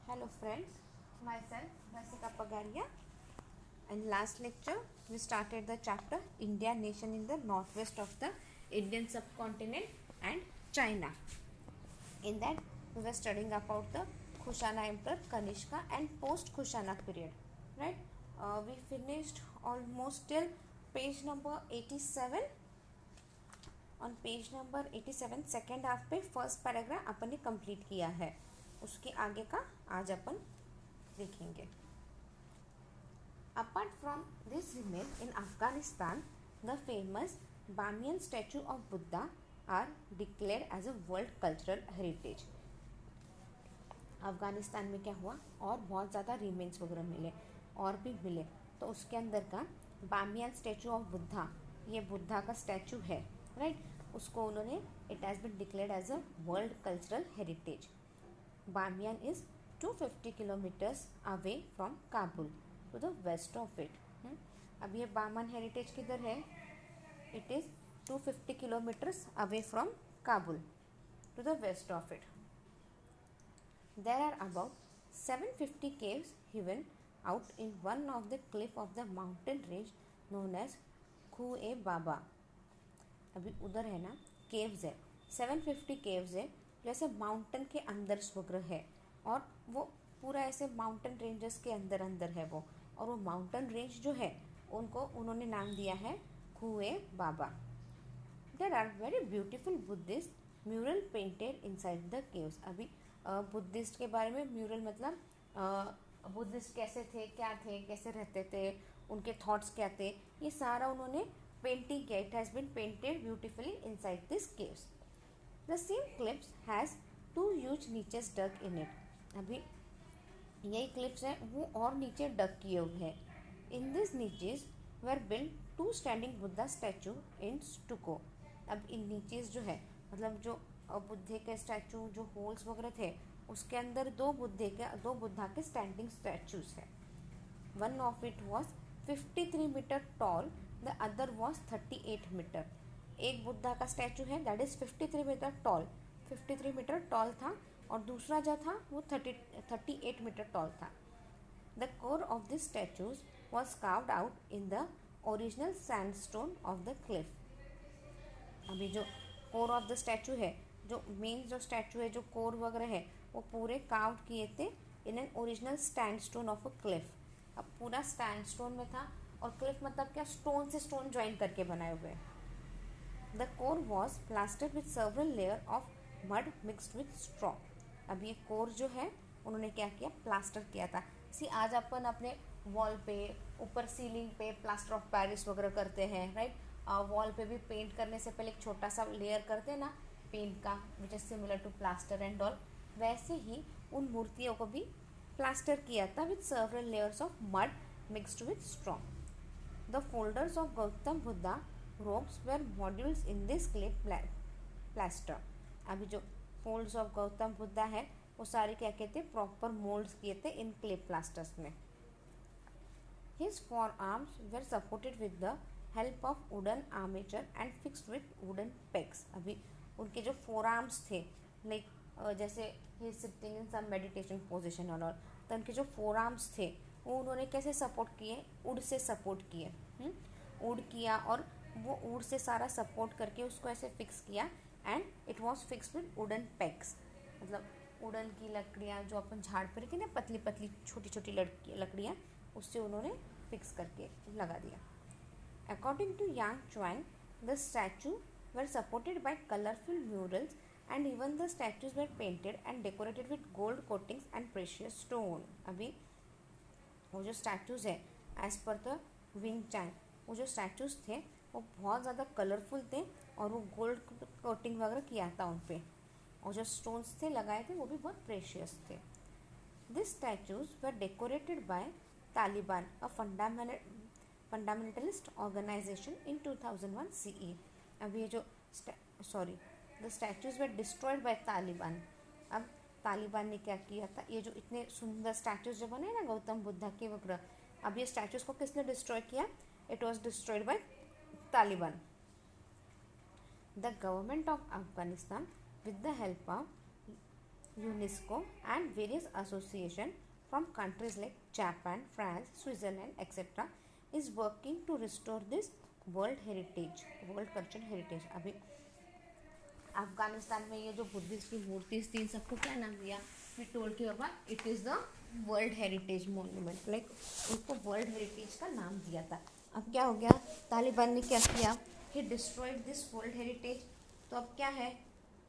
Hello friends, myself Rasika Pagaria, and last lecture we started the chapter India nation in the northwest of the Indian subcontinent and China. In that we were studying about the Kushana Emperor Kanishka and post Kushana period, right? We finished almost till page number 87. On page number 87 second half पे first paragraph अपन ने complete किया है, उसके आगे का आज अपन देखेंगे. Apart from this remain in Afghanistan the famous Bamiyan statue of Buddha are declared as a world cultural heritage. Afghanistan में क्या हुआ और बहुत ज़्यादा रिमेन्स वगैरह मिले और भी मिले, तो उसके अंदर का बामियन स्टैचू ऑफ बुद्धा, ये बुद्धा का स्टैचू है, राइट, उसको उन्होंने it has been declared as a world cultural heritage. Bamiyan is 250 kilometres away from Kabul to the west of it. अब ये बामन हेरिटेज किधर है? It is 250 kilometres away from Kabul to the west of it. There are about 750 caves hidden out in one of the cliff of the mountain range known as Khu'e Baba. अभी उधर है ना caves है, 750 caves है जो ऐसे mountain के अंदर वगैरह है, और वो पूरा ऐसे माउंटेन रेंजेस के अंदर अंदर है वो, और वो माउंटेन रेंज जो है उनको उन्होंने नाम दिया है खुए बाबा. There are very beautiful Buddhist mural painted inside the caves. अभी बुद्धिस्ट के बारे में म्यूरल मतलब बुद्धिस्ट कैसे थे, क्या थे, कैसे रहते थे, उनके थॉट्स क्या थे, ये सारा उन्होंने पेंटिंग किया. It has been painted beautifully inside this caves. The same cliffs has 2 huge niches dug in it. अभी यही क्लिप्स हैं वो और नीचे डग किए हुए हैं. In this niches were build 2 standing Buddha statue in stucco. अब इन नीचेस जो है मतलब जो बुद्धे के स्टैचू जो होल्स वगैरह थे उसके अंदर दो बुद्धा के स्टैंडिंग स्टैचूज है. One of it was 53 metre tall, the other was 38 metre. एक बुद्धा का स्टैचू है that is 53 metre tall, 53 metre tall था, और दूसरा जो था वो 38 मीटर टॉल था. The core of this statues was carved out in the original sandstone of the cliff. अभी जो कोर ऑफ द स्टैचू है, जो मेन जो स्टैचू है, जो कोर वगैरह है, वो पूरे कार्व किए थे in an original sandstone of a cliff. अब पूरा स्टैंडस्टोन में था, और क्लिफ मतलब क्या, स्टोन से स्टोन ज्वाइन करके बनाए हुए. The core was plastered with several layer of mud mixed with straw. अब ये कोर जो है उन्होंने क्या किया, प्लास्टर किया था. आज अपन अपने वॉल पे, ऊपर सीलिंग पे प्लास्टर ऑफ पेरिस वगैरह करते हैं, राइट. वॉल पे भी पेंट करने से पहले एक छोटा सा लेयर करते हैं ना पेंट का, which is similar to plaster and all. वैसे ही उन मूर्तियों को भी प्लास्टर किया था with several layers of mud mixed with straw. The folders of Gautam Buddha robes were modules in this clay plaster. अभी जो फोल्ड्स ऑफ गौतम बुद्धा है वो सारे क्या कहते हैं, प्रॉपर मोल्ड्स किए थे इन क्ले प्लास्टर्स में. His forearms were supported with the help of wooden armature and fixed with wooden pegs. अभी उनके जो फोरआर्म्स थे, लाइक जैसे he is sitting in some meditation position और तो उनके जो फोरआर्म्स थे वो उन्होंने कैसे सपोर्ट किए, वुड से सपोर्ट किए. वुड किया और वो वुड से सारा सपोर्ट करके उसको ऐसे फिक्स किया, and it was fix with wooden pegs. मतलब वुडन की लकड़ियाँ जो अपन झाड़ पर रखी ना, पतली पतली छोटी छोटी लकड़ियाँ, उससे उन्होंने फिक्स करके लगा दिया. According to Yuan Chwang the statue were supported by colourful murals and even the statues were painted and decorated with gold coatings and precious stone. अभी वो जो स्टैचूज है as per the wing Chang, वो जो statues थे वो बहुत ज़्यादा कलरफुल थे और वो गोल्ड कोटिंग वगैरह किया था उन पर, और जो स्टोन्स थे लगाए थे वो भी बहुत प्रेशियस थे. This statues were decorated by Taliban, a fundamentalist organisation in 2001 CE. अब ये जो the statues were destroyed by Taliban. अब तालिबान ने क्या किया था, ये जो इतने सुंदर स्टैचूज जो बने ना गौतम बुद्धा के वगैरह, अब ये स्टैचूज को किसने डिस्ट्रॉय किया, it was destroyed by Taliban. The government of Afghanistan with the help of UNESCO and various association from countries like Japan, France, Switzerland, etc. is working to restore this world cultural heritage. अभी अफगानिस्तान में ये जो Buddhist की मूर्ति थी, सबको क्या नाम दिया? वी टोल्ड के बाबा it is the world heritage monument, like उसको वर्ल्ड हेरिटेज का नाम दिया था. अब क्या हो गया? तालिबान ने क्या किया कि डिस्ट्रॉयड दिस वर्ल्ड हेरिटेज. तो अब क्या है?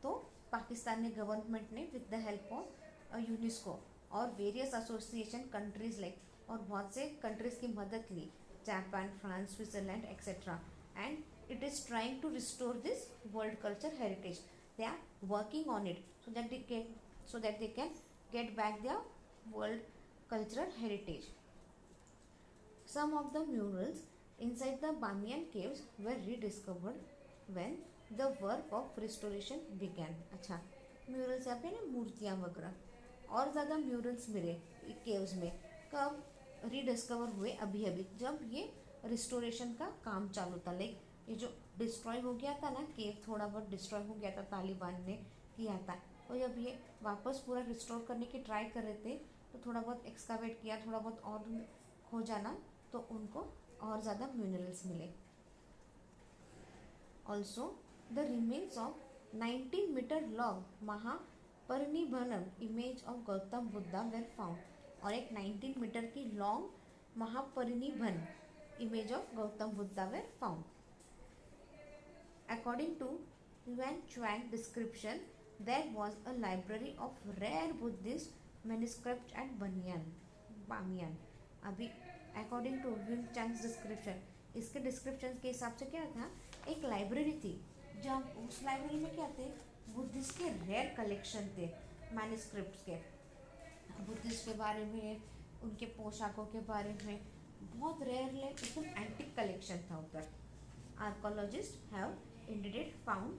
तो पाकिस्तानी गवर्नमेंट ने with the help of UNESCO और वेरियस एसोसिएशन कंट्रीज लाइक, और बहुत से कंट्रीज की मदद ली, Japan, France, Switzerland etcetera, and it is trying to restore this world culture heritage. They are working on it so that they can get back their world cultural heritage. Some of the murals inside the Bamiyan caves were rediscovered when the work of restoration began. अच्छा, murals यहाँ पे ना मूर्तियाँ वगैरह और ज़्यादा murals मिले caves में. कब रीडिस्कवर हुए? अभी अभी, जब ये रिस्टोरेशन का काम चालू था. लाइक ये जो डिस्ट्रॉय हो गया था ना केव, थोड़ा बहुत डिस्ट्रॉय हो गया था, तालिबान ने किया था. तो जब ये वापस पूरा रिस्टोर करने की ट्राई कर रहे थे, तो थोड़ा बहुत एक्सकावेट किया, थोड़ा बहुत और हो जाना, तो उनको और ज़्यादा मिनरल्स मिले. Also the remains of 19 metre long Mahaparinirvana image of Gautam Buddha were found. और एक 19 मीटर की long Mahaparinirvana image of Gautam Buddha were found. According to Yuan Chuang description, there was a library of rare Buddhist manuscripts at Bamiyan. अभी according to Yuan Chang's description, इसके description के हिसाब से क्या था? एक लाइब्रेरी थी, जब उस लाइब्रेरी में क्या थे? बुद्धिस्ट के रेयर कलेक्शन थे, मैन्युस्क्रिप्ट्स के, बुद्धिस्ट के बारे में, उनके पोशाकों के बारे में, बहुत रेयर एकदम एंटिक कलेक्शन था उधर. Archaeologists have indeed found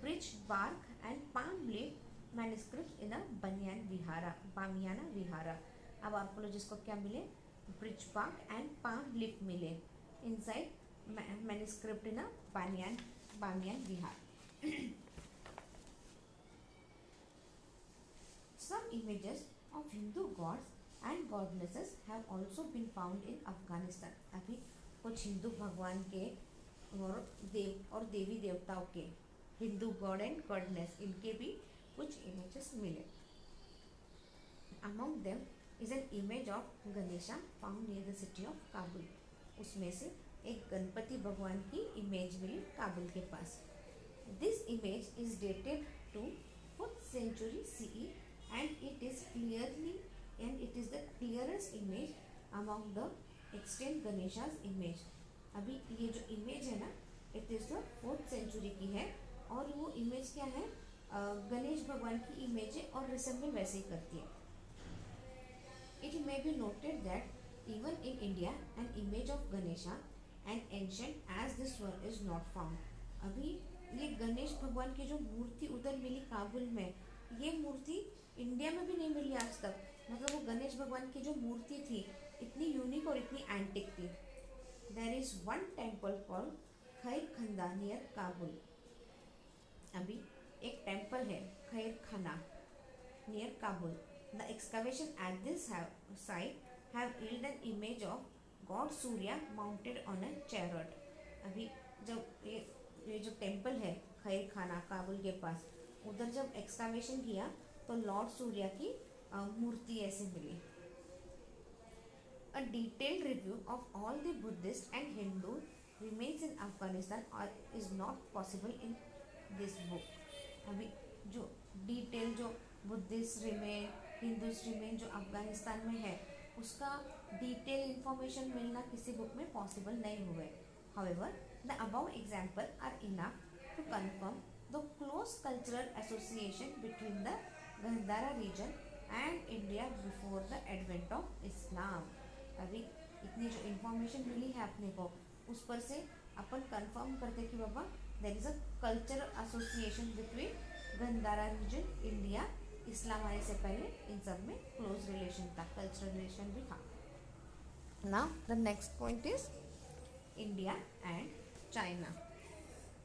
birch bark and palm leaf manuscripts in a Bamiana Vihara. अब आर्कोलॉजिस्ट को क्या मिले? Birch bark and palm leaf मिले inside manuscript in a Bamiyan Vihara. Some images of Hindu gods and goddesses have also been found in Afghanistan. अभी कुछ हिंदू भगवान के और देवी देवताओं के, हिंदू गॉड एंड गॉडनेस, इनके भी कुछ इमेजेस मिले. Among them is an image of Ganesha found near the city of Kabul. उसमें से एक गणपति भगवान की इमेज मिली काबुल के पास. This image is dated to 4th century CE and it is the clearest image among the extant Ganesha's image. अभी ये जो इमेज है ना, it is the 4th century की है, और वो इमेज क्या है? गणेश भगवान की इमेज है और रिसेंबल वैसे ही करती है. It may be noted that even in India an image of Ganesha and ancient as this one is not found. अभी ये गणेश भगवान की जो मूर्ति उधर मिली काबुल में, ये मूर्ति इंडिया में भी नहीं मिली आज तक. मतलब वो गणेश भगवान की जो मूर्ति थी, इतनी यूनिक और इतनी एंटिक थी. There is one temple called खैर खंदा नियर काबुल. अभी एक टेम्पल है Khair Khana near Kabul. The excavation at this site have yielded an image of God Surya mounted on a chariot. अभी जब ये जो टेम्पल है खैर खाना काबुल के पास, उधर जब एक्सकवेशन किया तो लॉर्ड सूर्या की मूर्ति ऐसे मिली. A detailed review of all the Buddhist and Hindu remains in Afghanistan or is not possible in this book. अभी जो डिटेल जो बुद्धिस्ट रिमेन, हिंदूस्ट रिमेन जो अफगानिस्तान में है, उसका डिटेल इंफॉर्मेशन मिलना किसी बुक में पॉसिबल नहीं हुए. However, the above example are enough to confirm the close cultural association between the Gandhara region and India before the advent of Islam. अभी इतनी जो इन्फॉर्मेशन मिली है अपने को, उस पर से अपन कंफर्म करते कि बाबा there is a cultural association between Gandhara region, India, इस्लाम आने से पहले इन सब में क्लोज रिलेशन था, कल्चरल रिलेशन भी था. Now the next point is India and China.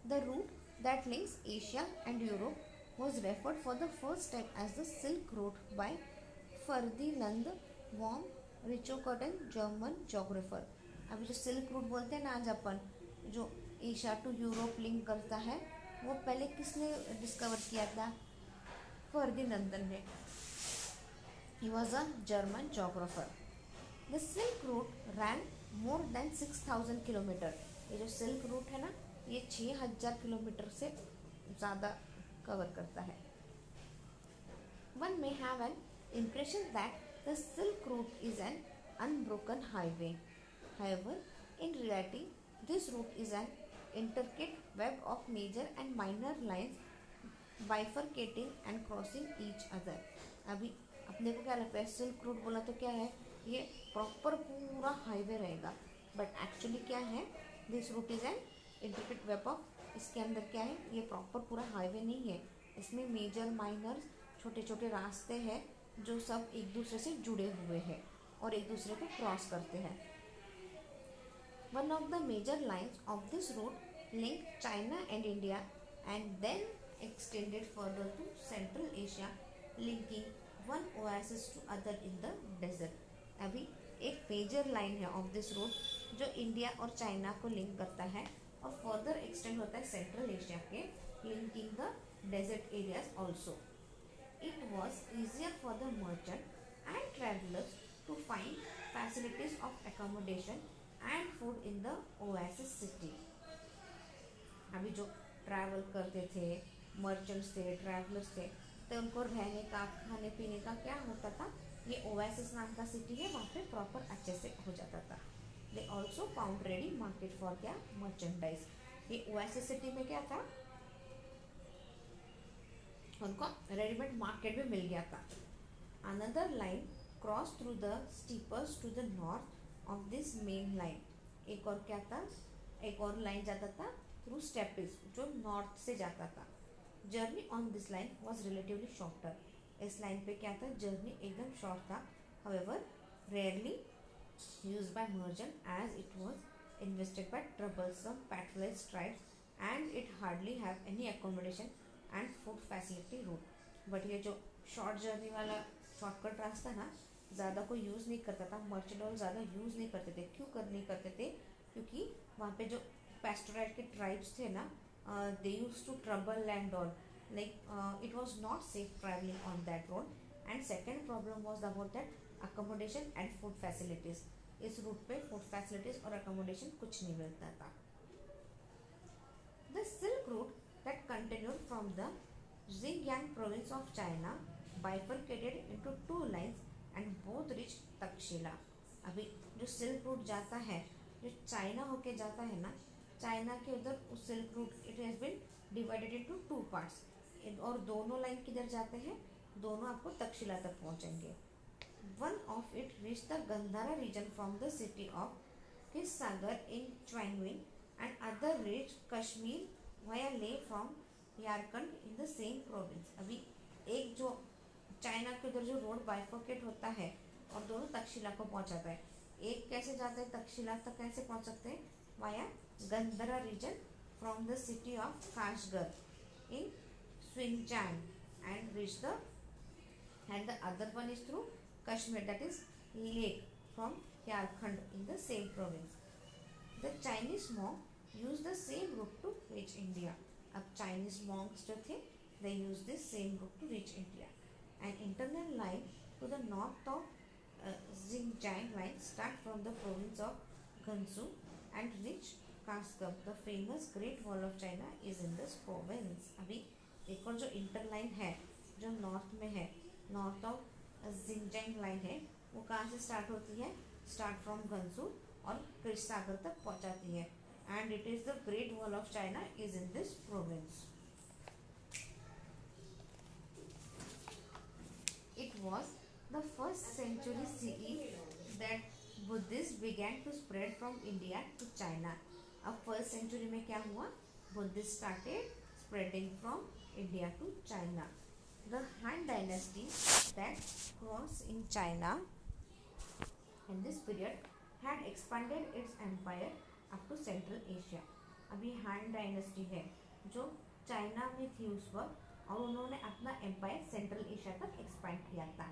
The route that links Asia and Europe was referred for the first time as the Silk Route by Ferdinand von Richthofen, German geographer. अभी जो silk route बोलते हैं ना आज अपन, जो Asia to Europe link करता है, वो पहले किसने डिस्कवर किया था? फर्दिनंदन ने। He was a German geographer. The silk route ran more than 6000 kilometre. ये जो सिल्क रूट है ना, ये 6000 किलोमीटर से ज़्यादा कवर करता है। One may have an impression that the Silk Route is an unbroken highway. However, in reality, this route is an intricate web of major and minor lines bifurcating and crossing each other. अभी अपने को क्या लगता है, silk route बोला तो क्या है, ये प्रॉपर पूरा हाईवे रहेगा, बट एक्चुअली क्या है, this route is an intricate web of, इसके अंदर क्या है, ये प्रॉपर पूरा हाईवे नहीं है, इसमें मेजर माइनर छोटे छोटे रास्ते हैं जो सब एक दूसरे से जुड़े हुए हैं और एक दूसरे को क्रॉस करते हैं। One of the major lines of this route link China and India and then extended further to central Asia, linking one oasis to other in the desert. अभी एक मेजर लाइन है ऑफ दिस रूट जो India और China को link करता है और further extend होता है सेंट्रल एशिया के, linking the desert areas also. It was easier for the merchant and travelers to find facilities of accommodation and food in the oasis city. अभी जो ट्रैवल करते थे, मर्चेंट्स थे, ट्रैवलर्स थे, तो उनको रहने का, खाने पीने का क्या होता था, ये ओएसिस नाम का सिटी है, वहाँ पे प्रॉपर अच्छे से हो जाता था। They also found ready market for क्या, मर्चेंडाइज। ये ओएसिस सिटी में क्या था, उनको रेडीमेड मार्केट भी मिल गया था। Another line cross through the steppes to the north of this main line. एक और क्या था, एक और लाइन जाता था थ्रू स्टेपिस जो नॉर्थ से जाता था। Journey on this line was relatively shorter. इस लाइन पे क्या था, जर्नी एकदम शॉर्ट था, however rarely used by merchant as it was invested by troublesome patrolized tribes and it hardly have any accommodation and food facility route. But ये जो short journey वाला shortcut रास्ता ना, ज़्यादा कोई यूज़ नहीं करता था, मर्चेंट और ज़्यादा यूज़ नहीं करते थे। क्यों नहीं करते थे, क्योंकि वहाँ पे जो पैस्टोराइट के ट्राइब्स थे ना, they use to trouble land all, like it was not safe travelling on that road. And second problem was about that accommodation and food facilities. इस रूट पे फूड फैसिलिटीज़ और अकोमोडेशन कुछ नहीं मिलता था। The silk route that continued from the Xinjiang province of China bifurcated into two lines and both reached Takshashila. अभी जो silk route जाता है, जो चाइना होके जाता है ना, चाइना के उधर उस silk route it has been divided into two parts, और दोनों लाइन किधर जाते हैं, दोनों आपको तक्षशिला तक पहुंचेंगे। One of it reach the Gandhara region from the city of Kashgar in Xinjiang and other reach Kashmir via Leh from Yarkand in the same province. अभी एक जो चाइना के उधर जो रोड बाइफोकेट होता है और दोनों तक्षशिला को पहुंचाता है, एक कैसे जाता है तक्षशिला तक, कैसे पहुंच सकते हैं, via Gandhara region from the city of Kashgar in Xinjiang and reach the, and the other one is through Kashmir that is Leh from Yarkand in the same province. The Chinese monk use the same route to reach India. अब Chinese monks जो थे, they use this same route to reach India. An internal line to the north of Xinjiang line start from the province of Gansu and reach Kashgar. The famous Great Wall of China is in this province. अभी एक और जो interline है जो north में है, north of Xinjiang line है, वो कहाँ से स्टार्ट होती है, स्टार्ट फ्रॉम गंसू और कृष्ण सागर तक पहुँचाती है। And it is the Great Wall of China is in this province. It was the first century CE that Buddhists began to spread from India to China. अब first century में क्या हुआ, Buddhists started spreading from India to China. The Han Dynasty that crossed in China in this period had expanded its empire up to central Asia. अभी Han dynasty है जो China में थी उस वक्त, और उन्होंने अपना एम्पायर सेंट्रल एशिया तक एक्सपैंड किया था।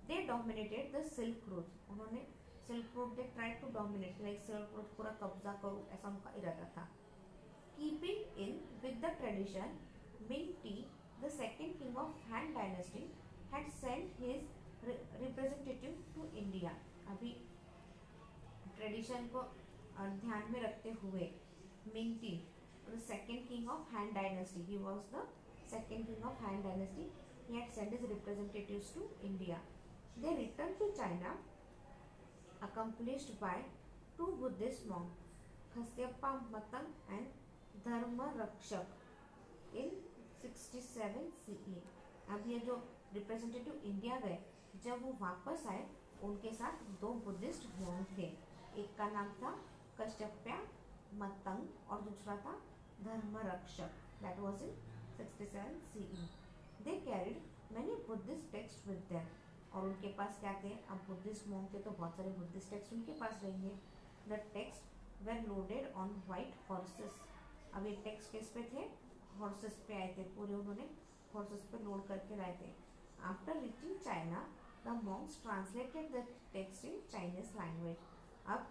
They dominated the silk route, उन्होंने silk route they try to dominate, like silk route पूरा कब्जा करो, ऐसा उनका इरादा था। Keeping in with the tradition, Ming Ti the second king of Han dynasty had sent his representative to India. अभी tradition को ध्यान में रखते हुए Ming Ti the second king of Han dynasty, he was the second king of Han dynasty, he had sent his representatives to India. They returned to China accompanied by two Buddhist monks, Khasyapa Matang and Dharmarakshak in 67 CE. अब ये जो representative India गए, जब वो वापस आए उनके साथ दो बुद्धिस्ट मॉन्क थे, एक का नाम था कश्यप्या मतंग और दूसरा था Dharmarakshak, that was in 67 CE. They carried many Buddhist texts with them. और उनके पास क्या थे, अब बुद्धिस्ट मॉन्क थे तो बहुत सारे बुद्धिस्ट टेक्स्ट उनके पास रहेंगे. The text were loaded on white horses. अब ये टेक्स्ट किस पे थे, हॉर्सेस पे आए थे, पूरे उन्होंने हॉर्सेस पे लोड करके लाए थे. After reaching China the Monks translated the text in Chinese language. अब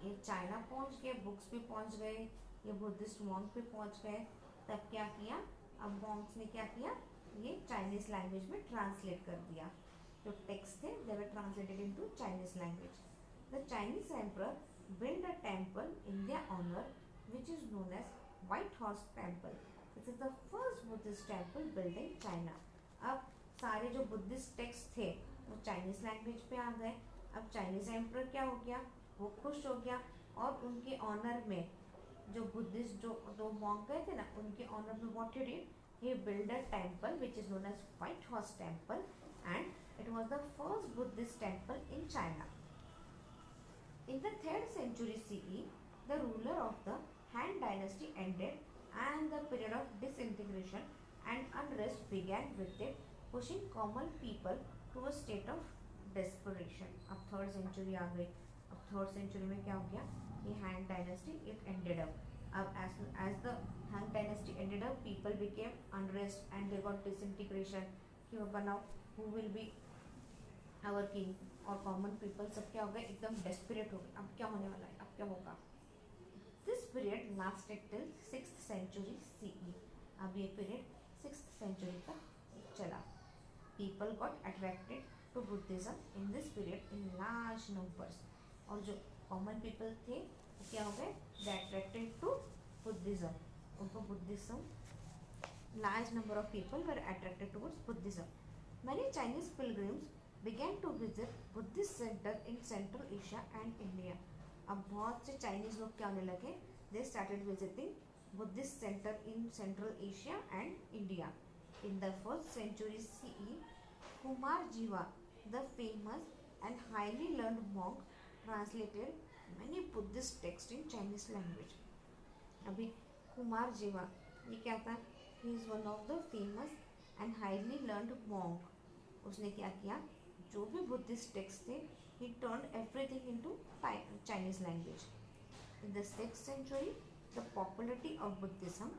ये चाइना पहुंच गए, बुक्स पे पहुंच गए, ये बुद्धिस्ट मॉन्क पे पहुंच गए, तब क्या किया, अब मॉन्क्स ने क्या किया, ये चाइनीज लैंग्वेज में ट्रांसलेट कर दिया. जो टेक्स्ट थे they were translated into Chinese language. The Chinese emperor build a temple in their honour which is known as White Horse Temple. This is the first Buddhist temple built in China. अब सारे जो Buddhist text थे वो Chinese language पे आ गए. अब Chinese emperor क्या हो गया, वो खुश हो गया और उनके ऑनर में जो बुद्धिस्ट जो दो मॉन्क गए थे ना, उनके ऑनर में what he did, he built a temple which is known as White Horse Temple, and it was the first Buddhist temple in China. In the 3rd century CE, the ruler of the Han dynasty ended and the period of disintegration and unrest began with it, pushing common people to a state of desperation. अब 3rd century आ गई. अब 3rd century में क्या हो गया, ये Han dynasty it ended up. अब as the Han dynasty ended up, people became unrest and they got disintegration. कि बनाओ who will be our king, और कॉमन पीपल सब क्या हो गए, एकदम डेस्परेट हो गए, अब क्या होने वाला है, अब क्या होगा. This period lasted till 6th century CE. अब ये पीरियड 6th century तक चला. People got attracted to Buddhism in this period in large numbers. और जो कॉमन पीपल थे वो क्या हो गए, दे अट्रैक्टेड टू बुद्धिज्म, उनको Buddhism, large number of people were attracted towards Buddhism. Many Chinese pilgrims began to visit Buddhist center in Central Asia and India. अब बहुत से चाइनीज लोग क्या होने लगे, they started visiting Buddhist center in Central Asia and India. In the 1st century CE, Kumar Jiva, the famous and highly learned monk, translated many Buddhist texts in Chinese language. अभी कुमार जीवा ये क्या था, he is one of the famous and highly learned monk. उसने क्या किया, जो भी बुद्धिस्ट टेक्स्ट थे he turned everything into Chinese language. In the 6th century, the popularity of Buddhism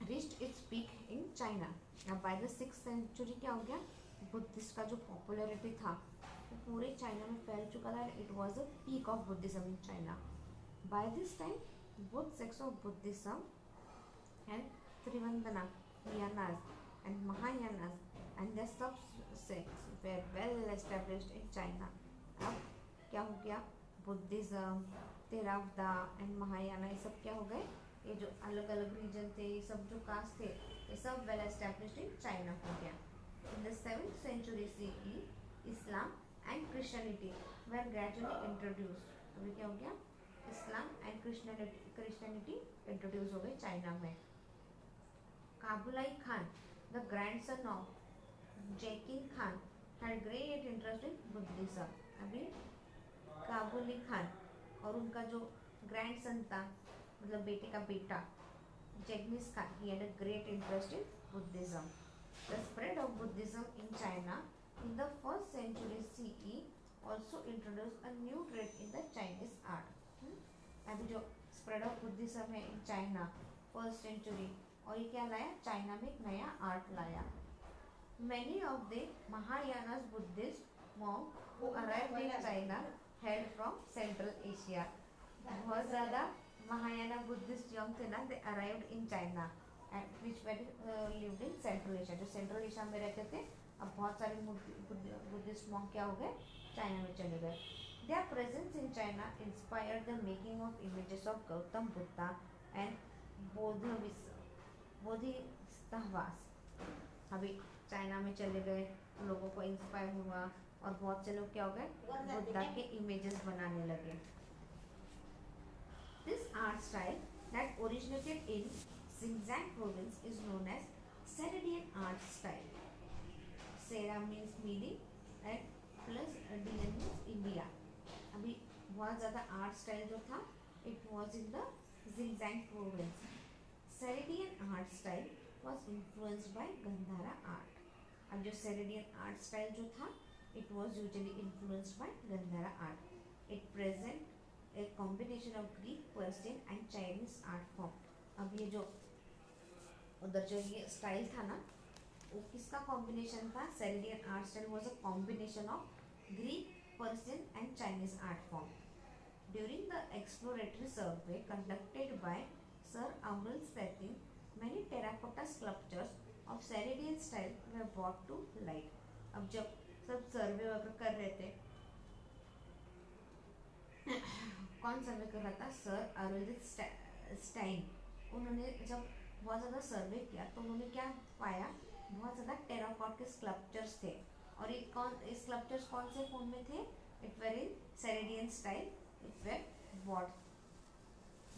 reached its peak in China. अब by the 6th century क्या हो गया, बुद्धिस्ट का जो पॉपुलरिटी था वो पूरे चाइना में फैल चुका था. It was the peak of Buddhism in China. By this time, both sects of Buddhism and Trivandana, Yanas and Mahayanas and their subsects were well established in China. अब क्या हो गया, बुद्धिज्म, theravada and महायाना ये सब क्या हो गए, ये जो अलग अलग रीजन थे, ये सब जो कास्ट थे, ये सब वेल एस्टेब्लिश्ड इन चाइना हो गया. In the 7th century CE, Islam and Christianity were gradually introduced. अभी क्या हो गया, इस्लाम एंड क्रिश्चियनिटी इंट्रोड्यूस हो गए चाइना में. Kublai Khan, the grandson of जैकिन Khan, had great interest in Buddhism. अभी काबुली खान और उनका जो ग्रैंडसन था, मतलब बेटे का बेटा Genghis Khan, he had a great interest in Buddhism. The spread of Buddhism in China in the 1st century CE also introduced a new trend in the Chinese art. अभी जो स्प्रेड ऑफ बुद्धिज्म है in China, first century. और ये क्या लाया, China में एक नया आर्ट लाया। Many of the Mahayana Buddhist monks who arrived in China hailed from Central Asia. बहुत ज़्यादा महायाना बुद्धिस्ट यंग थे ना, they arrived in China and which were lived in central Asia, जो सेंट्रल एशिया में रहते थे। अब बहुत सारे बुद्धिस्ट मॉन्क क्या हो गए, चाइना में चले गए। Their presence in China inspired the making of images of Gautam Buddha and bodhisattvas. अभी चाइना में चले गए, लोगों को इंस्पायर हुआ और बहुत से लोग क्या हो गए, बुद्धा के इमेजेस बनाने लगे। This art style that originated in Xinjiang province is known as Seredian art style. Sera means meaning and plus Dian means India. अभी बहुत ज़्यादा आर्ट स्टाइल जो था, it was in the Xinjiang province. Seredian art style was influenced by Gandhara art. अब जो Seredian art style जो था, it was usually influenced by Gandhara art. It present a combination of Greek, Persian and Chinese art form. अब ये जो उधर जो ये स्टाइल था ना, वो किसका कॉम्बिनेशन था, Serindian art style was a combination of Greek, Persian and Chinese art form. During the exploratory survey conducted by Sir Amrul Sethi, many terracotta sculptures of Seredian style were brought to light. अब जब सब सर्वे वगैरह कर रहे थे, कौन सर्वे कर रहा था, सर अरुजित स्टाइन. उन्होंने जब बहुत ज़्यादा सर्वे किया तो उन्होंने क्या पाया, बहुत ज़्यादा टेराकॉट के स्कल्पचर्स थे. और ये स्कल्पचर्स कौन से फॉर्म में थे, it were in Serindian style, it were what,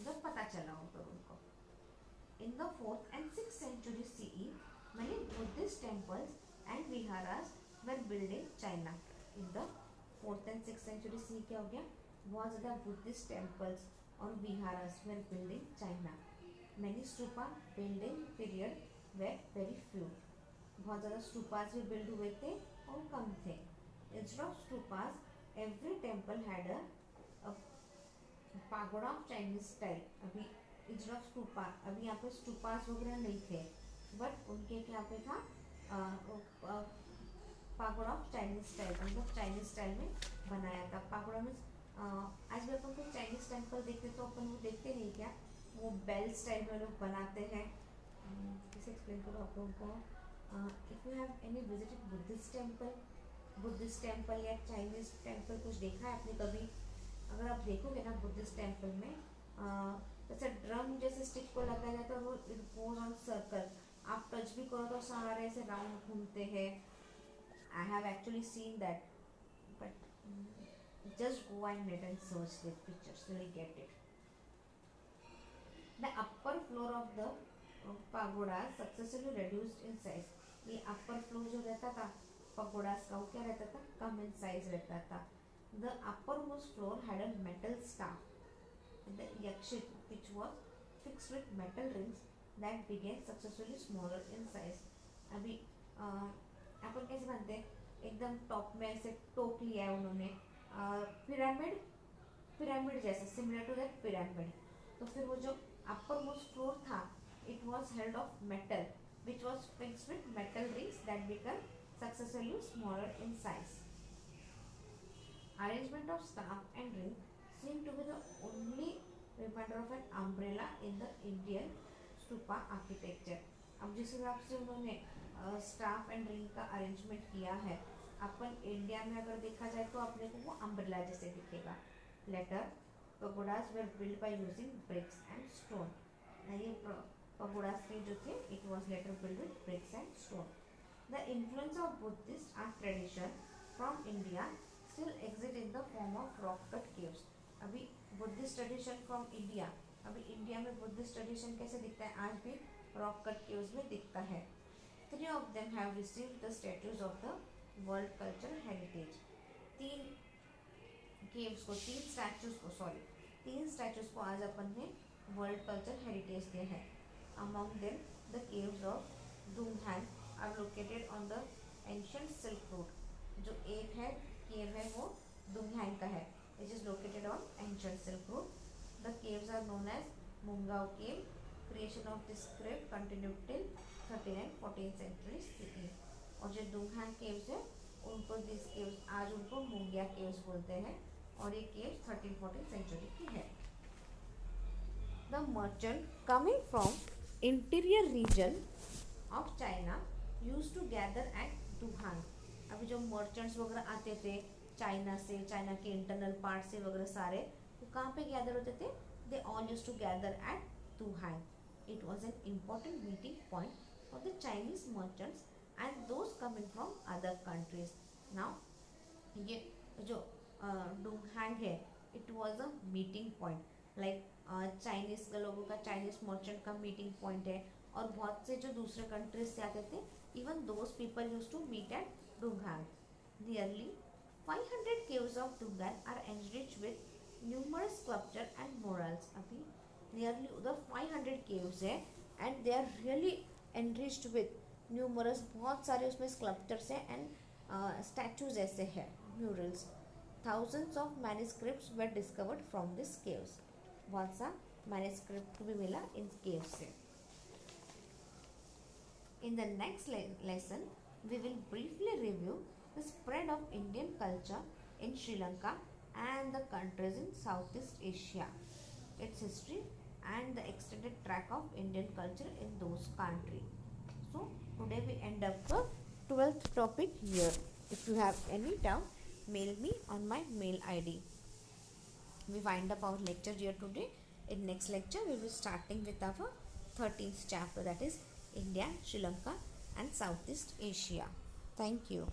जब पता चला हो तो उनको. In the 4th and 6th century CE, many Buddhist temples and viharas were built in China. In the 4th and 6th century CE क्या हो गया, बहुत ज़्यादा बुद्धिस्ट टेम्पल्स और viharas were build in China. Many stupa build in period were very few. बहुत ज़्यादा stupas भी build हुए थे और कम थे. Instead of stupas every temple had a pagoda of Chinese style. अभी इंस्टेड ऑफ स्तूपा, अभी यहाँ पे स्तूपास वगैरह नहीं थे, बट उनके यहाँ पे था पागोडा ऑफ चाइनीज स्टाइल, मतलब चाइनीज स्टाइल में बनाया था. पागोडा में आज भी अपन को चाइनीज टेम्पल देखते तो अपन वो देखते नहीं क्या, वो बेल स्टाइल में लोग बनाते हैं. कैसे एक्सप्लेन करूँ आप लोगों को. If you have any visited Buddhist temple या चाइनीज टेम्पल कुछ देखा है आपने कभी, अगर आप देखोगे ना बुद्धिस्ट टेम्पल में जैसे ड्रम जैसे स्टिक को लगाया जाता है और वो इट गोज ऑन सर्कल, आप टच भी करो तो सारे ऐसे राउंड घूमते हैं. I have actually seen that, but just go and net and search the pictures, you'll get it. The upper floor of the pagoda successfully reduced in size. ये upper floor जो रहता था pagodas का, वो क्या रहता था, कम in size रहता था. The uppermost floor had a metal staff, the yakshit, which was fixed with metal rings that became successfully smaller in size. अभी अपन कैसे बनते हैं, एकदम टॉप में ऐसे टोक लिया है उन्होंने, पिरामिड जैसा, सिमिलर टू दैट पिरामिड. तो फिर वो जो अपर मोस्ट फ्लोर था, it was held of metal which was fixed with metal rings that become successfully smaller in size. Arrangement of staff and ring seem to be the only remainder of an umbrella in the Indian stupa architecture. अब जिस हिसाब से उन्होंने staff and ring का arrangement किया है, अपन India में अगर देखा जाए तो अपने को वो अम्ब्रेला जैसे दिखेगा. Later pagodas were build by using bricks and stone. ये पगोडास के जो थे, it was later build with bricks and stone. The influence of Buddhist art tradition from India still exist in the form of rock cut caves. अभी Buddhist tradition from India, अभी India में Buddhist tradition कैसे दिखता है, आज भी rock cut caves में दिखता है. 3 of them have received the status of the world culture heritage. तीन स्टैचूज को आज अपन ने वर्ल्ड कल्चर हेरिटेज दिया है. Among them the caves of Dunhuang are located on the ancient silk route. जो एक है केव है वो दुंगहान का है, which is located on ancient silk route. The caves are known as Mogao cave, creation of this crypt continued till 13th-14th century CE. और जो दुंगहांग caves है उनको दिस केव्स आज उनको मुंगिया केव्स बोलते हैं और ये केव्स 13-14 सेंचुरी की है. The merchant coming from interior region of China used to gather at दुहान. अभी जो मर्चेंट्स वगैरह आते थे चाइना से, चाइना के इंटरनल पार्ट से वगैरह सारे, वो कहाँ पे गैदर होते थे? They all used to gather at Dunhuang. It was an important meeting point for the Chinese merchants and those coming from other countries. Now ये जो दुहान है it was a meeting point, like Chinese लोगों का, Chinese merchant का meeting point है. और बहुत से जो दूसरे कंट्रीज से आते थे, even those people use to meet at Dunhuang. Nearly 500 caves of Dungan are enriched with numerous sculpture and murals. अभी नियरली उधर 500 caves है and they are really enriched with numerous, बहुत सारे उसमें स्कल्पचर्स हैं एंड स्टैचूज ऐसे हैं, murals. thousands of manuscripts were discovered from these caves. बहुत सा मैन्युस्क्रिप्ट भी मिला इन केव से. In the next lesson, we will briefly review the spread of Indian culture in Sri Lanka and the countries in Southeast Asia, its history and the extended track of Indian culture in those countries. So, today we end up the 12th topic here. If you have any doubt, mail me on my mail ID. We wind up our lecture here today. In next lecture, we will be starting with our 13th chapter, that is India, Sri Lanka and Southeast Asia. Thank you.